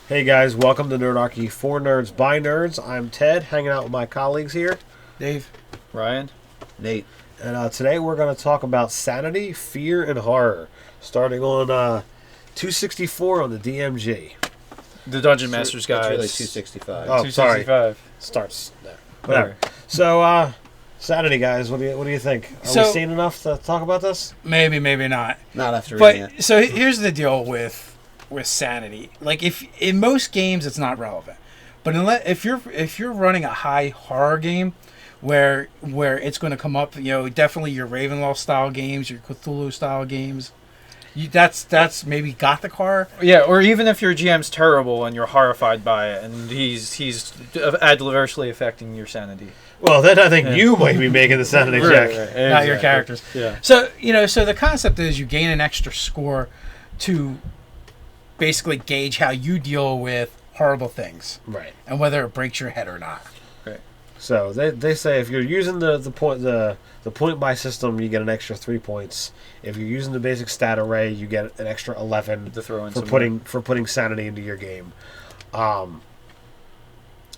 Hey guys, welcome to Nerdarchy for Nerds by Nerds. I'm Ted, hanging out with my colleagues here. Dave. Ryan. Nate. And today we're going to talk about Sanity, Fear, and Horror, starting on 264 on the DMG. The Dungeon Master's Guide. It's really 265. Oh, sorry. 265. Starts there. Whatever. So, Sanity, guys, what do you think? Are we seen enough to talk about this? Maybe, maybe not. Not after reading it. So here's the deal with Sanity. Like, if in most games it's not relevant, but if you're running a high horror game, where it's going to come up, definitely your Ravenloft style games, your Cthulhu style games. That's maybe gothic horror. Yeah, or even if your GM's terrible and you're horrified by it, and he's adversely affecting your sanity. Well, then I think you might be making the sanity check. Right. Exactly. Not your characters. Yeah. So so the concept is you gain an extra score to basically gauge how you deal with horrible things, Right. and whether it breaks your head or not. Right. So they say if you're using the point buy system, you get an extra 3 points. If you're using the basic stat array, you get an extra 11 To throw in for putting sanity into your game. And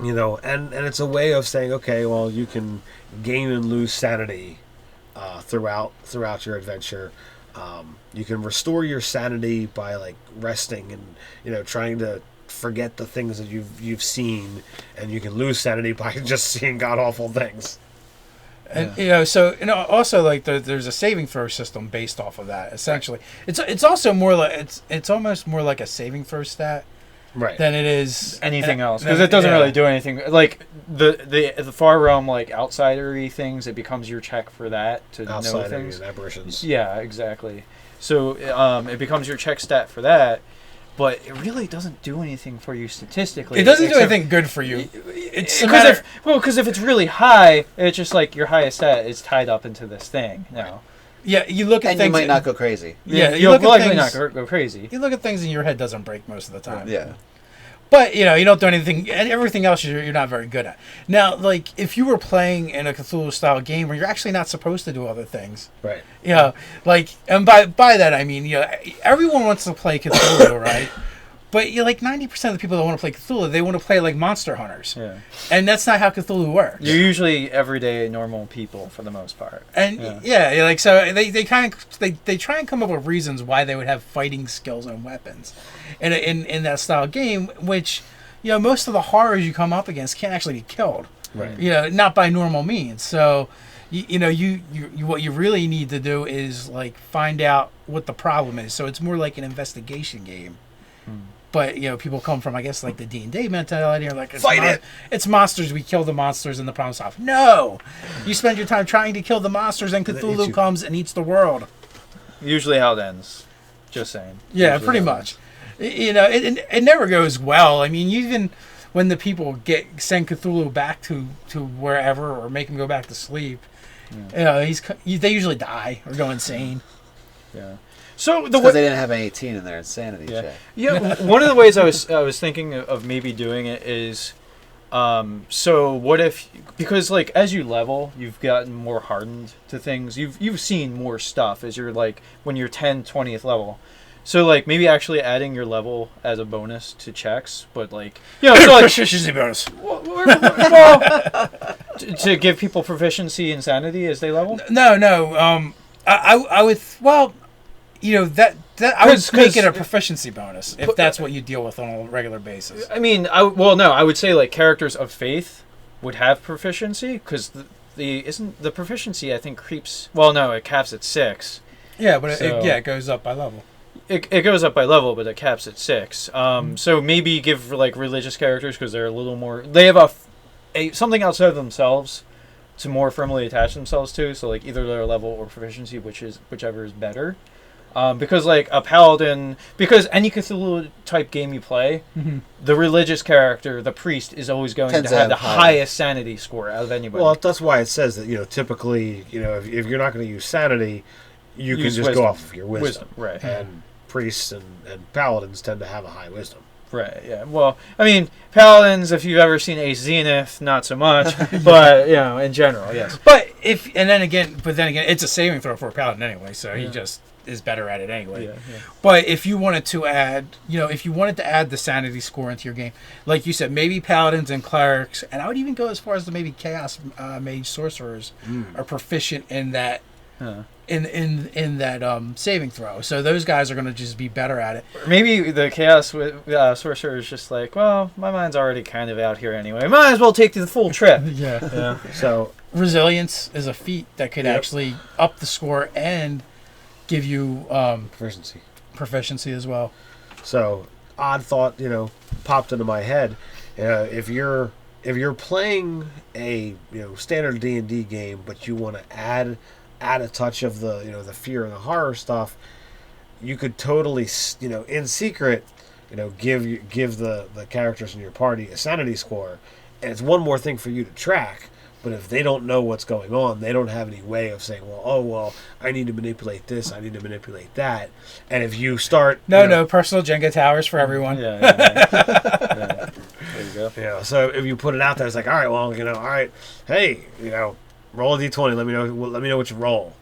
it's a way of saying, okay, well, you can gain and lose sanity throughout your adventure. You can restore your sanity by like resting and trying to forget the things that you've seen, and you can lose sanity by just seeing god awful things. And also like there's a saving throw system based off of that. Essentially, it's also more like it's almost more like a saving throw stat, Right. than it is Anything else, because it doesn't really do anything. Like the far realm, like outsidery things, it becomes your check for that to know things. And aberrations. Yeah, exactly. So it becomes your check stat for that, but it really doesn't do anything for you statistically. It doesn't do anything good for you. It's because if it's really high, it's just like your highest stat is tied up into this thing. No. Yeah, you look at And things. you might not go crazy. Yeah, you'll look at likely things, not go crazy. You look at things and your head doesn't break most of the time. Yeah. But, you don't do anything, and everything else you're not very good at. Now, like, if you were playing in a Cthulhu-style game where you're actually not supposed to do other things, Right. And by that I mean, everyone wants to play Cthulhu, right? But, like, 90% of the people that want to play Cthulhu, they want to play, like, Monster Hunters. Yeah. And that's not how Cthulhu works. You're usually everyday normal people for the most part. And, so they kind of, they try and come up with reasons why they would have fighting skills and weapons in that style game, which, most of the horrors you come up against can't actually be killed. Right. Not by normal means. So, you what you really need to do is, like, find out what the problem is. So it's more like an investigation game. But, people come from, I guess, like the D&D mentality, or like, it's monsters, we kill the monsters and the problem's solved. No! You spend your time trying to kill the monsters and Cthulhu comes and eats the world. Usually how it ends. Just saying. Yeah, Usually pretty much. It never goes well. I mean, even when the people send Cthulhu back to wherever, or make him go back to sleep, they usually die or go insane. Yeah. So Because they didn't have an 18 in their insanity check. Yeah, one of the ways I was thinking of maybe doing it is, so what if, because like as you level, you've gotten more hardened to things. You've seen more stuff as you're like when you're 20th level. So like maybe actually adding your level as a bonus to checks, but like so like Proficiency bonus. Well, to give people proficiency in sanity as they level. No. I would. Well. That I would make it a proficiency bonus if that's what you deal with on a regular basis. I mean, I would say like characters of faith would have proficiency because the proficiency I think creeps. Well, no, it caps at 6. Yeah, but it goes up by level. It goes up by level, but it caps at 6. So maybe give like religious characters because they're a little more. They have something outside of themselves to more firmly attach themselves to. So like either their level or proficiency, whichever is better. Because like a paladin, because any Cthulhu type game you play, the religious character, the priest, is always going to have the highest sanity score out of anybody. Well, that's why it says that typically if you're not going to use sanity, you can just wisdom. go off of your wisdom. Right? And priests and paladins tend to have a high wisdom. Right, yeah. Well, I mean, Paladins, if you've ever seen Ace Zenith, not so much. But, in general, yes. But then again, it's a saving throw for a paladin anyway, so he just is better at it anyway. Yeah. But if you wanted to add, the sanity score into your game, like you said, maybe paladins and clerics, and I would even go as far as maybe chaos mage sorcerers are proficient in that. In that saving throw, so those guys are going to just be better at it. Maybe the chaos with sorcerer is just like, well, my mind's already kind of out here anyway. Might as well take the full trip. Yeah. So resilience is a feat that could actually up the score and give you proficiency as well. So odd thought, popped into my head. If you're playing a standard D&D game, but you want to add a touch of the the fear and the horror stuff, you could totally in secret give the characters in your party a sanity score, and it's one more thing for you to track. But if they don't know what's going on, they don't have any way of saying, well, I need to manipulate this, I need to manipulate that. And if you start no personal Jenga towers for everyone. Yeah. There you go. So if you put it out there, it's like, all right, well, all right, hey, roll a d20. Let me know what you roll.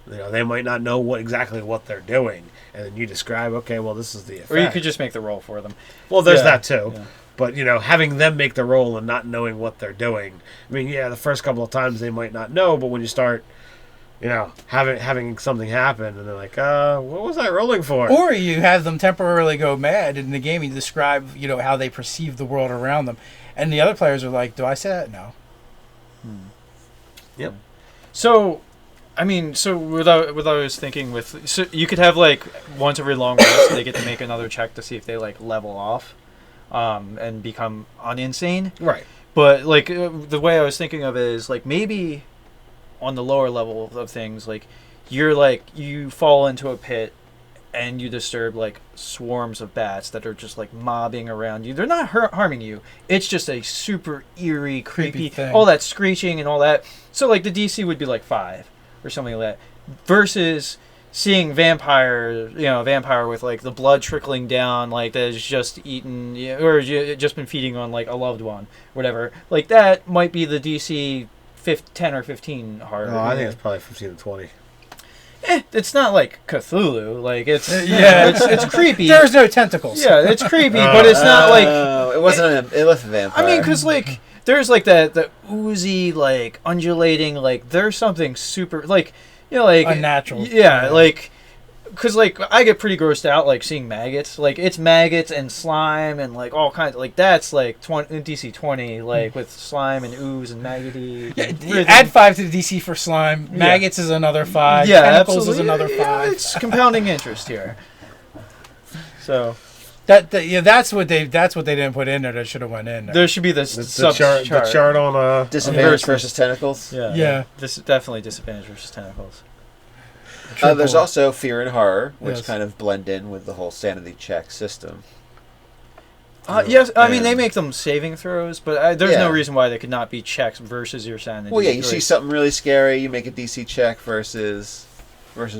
They might not know exactly what they're doing, and then you describe. Okay, well, this is the effect. Or you could just make the roll for them. Well, there's that too. Yeah. But having them make the roll and not knowing what they're doing. I mean, the first couple of times they might not know, but when you start, having something happen, and they're like, what was I rolling for? Or you have them temporarily go mad in the game. You describe, how they perceive the world around them, and the other players are like, "Do I say that? No." Yep. So, I mean, what I was thinking you could have like once every long rest, they get to make another check to see if they like level off, and become uninsane. Right. But like the way I was thinking of it is like maybe on the lower level of things, like you fall into a pit and you disturb like swarms of bats that are just like mobbing around you. They're not harming you. It's just a super eerie, creepy thing. All that screeching and all that. So like the DC would be like 5 or something like that. Versus seeing vampire with like the blood trickling down, like that is just eaten or just been feeding on like a loved one, whatever. Like that might be the DC 10 or 15 horror. Oh, I think it's probably 15 to 20. It's not like Cthulhu. Like it's it's creepy. There's no tentacles. Yeah, it's creepy, but it's not like it wasn't a vampire. I mean, because like there's like the oozy, like undulating, like there's something super like like unnatural. Yeah, like because like I get pretty grossed out like seeing maggots. Like it's maggots and slime and like all kinds. Like that's like DC 20 like with slime and ooze and maggoty. Add 5 to the DC for slime. Maggots is another 5. Yeah, Tentacles absolutely. is another 5. Yeah, it's compounding interest here. So that's what they didn't put in there. That should have went in there. there should be the chart on disadvantage versus tentacles. Yeah. This is definitely disadvantage versus tentacles. There's also fear and horror, which Yes. kind of blend in with the whole sanity check system. Yes, I mean they make them saving throws, but there's no Yeah. reason why they could not be checks versus your sanity. Well, yeah, you see something really scary, you make a DC check versus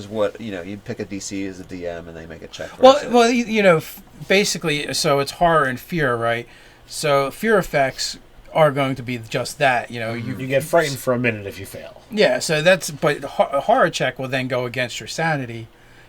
what you pick a DC as a DM and they make a check. Well, basically, so it's horror and fear, right? So fear effects are going to be just that. you get frightened for a minute if you fail. Yeah, so but a horror check will then go against your sanity.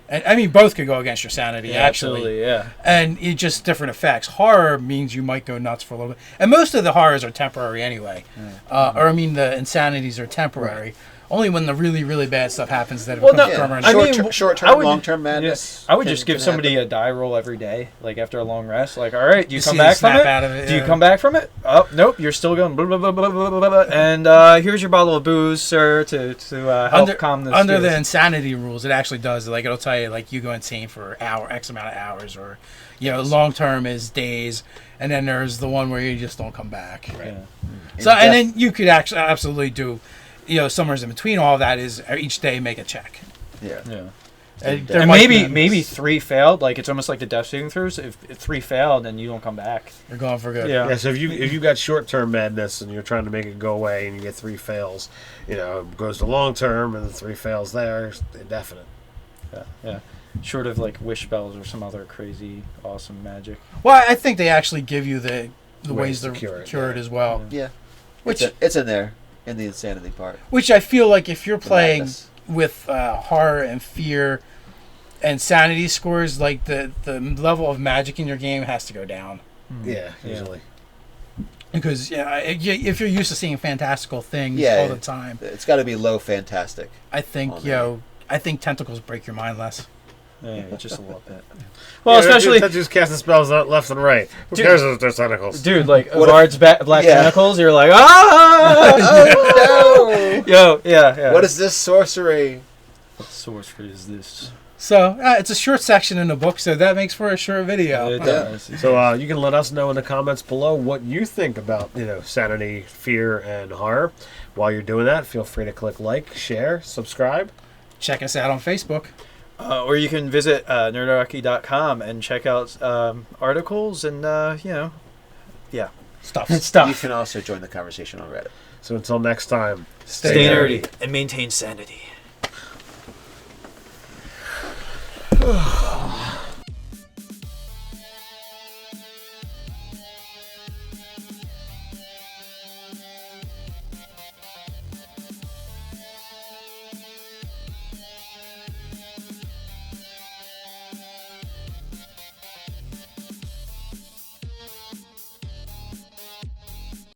And I mean, both could go against your sanity, actually. Absolutely, yeah. And it's just different effects. Horror means you might go nuts for a little bit. And most of the horrors are temporary anyway. Or, I mean, the insanities are temporary. Right. Only when the really, really bad stuff happens that it becomes permanent. Short-term, long-term madness. I would just give somebody a die roll every day, like after a long rest. Like, all right, do you come see back from it? Out of it? Do you come back from it? Oh, nope, you're still going. Blah, blah, blah, blah, blah, blah, blah. And here's your bottle of booze, sir, to help calm the Under the insanity rules, it actually does. Like, it'll tell you, like, you go insane for X amount of hours, or long-term is days, and then there's the one where you just don't come back. Right. Yeah. So, and then you could actually absolutely do. Somewhere in between all that is each day make a check. Yeah. And maybe 3 failed. Like it's almost like the death saving throws. If 3 failed, then you don't come back. You're gone for good. Yeah. So if you got short term madness and you're trying to make it go away and you get 3 fails, it goes to long term and the 3 fails there. It's indefinite. Yeah. Short of like wish spells or some other crazy awesome magic. Well, I think they actually give you the ways to cure cure it, it as well. Yeah. Which It's in there, in the insanity part. which I feel like if you're The playing madness. with horror and fear and sanity scores, like the level of magic in your game has to go down. Yeah, usually. Because if you're used to seeing fantastical things Yeah, all the time, It's got to be low fantastic. I think I think tentacles break your mind less. Yeah, just a little bit. Well, Yeah, especially that just casting spells out left and right. Who Dude. cares if there's tentacles? dude, like What if- Vard's black Yeah. tentacles. You're like, ah! No! Yo, yeah. What is this sorcery? What sorcery is this? So it's a short section in the book, so that makes for a short video. It does. So you can let us know in the comments below what you think about sanity, fear, and horror. While you're doing that, feel free to click like, share, subscribe. Check us out on Facebook. Or you can visit nerdarchy.com and check out articles and Stuff. You stuff. can also join the conversation on Reddit. So until next time, Stay nerdy and maintain sanity.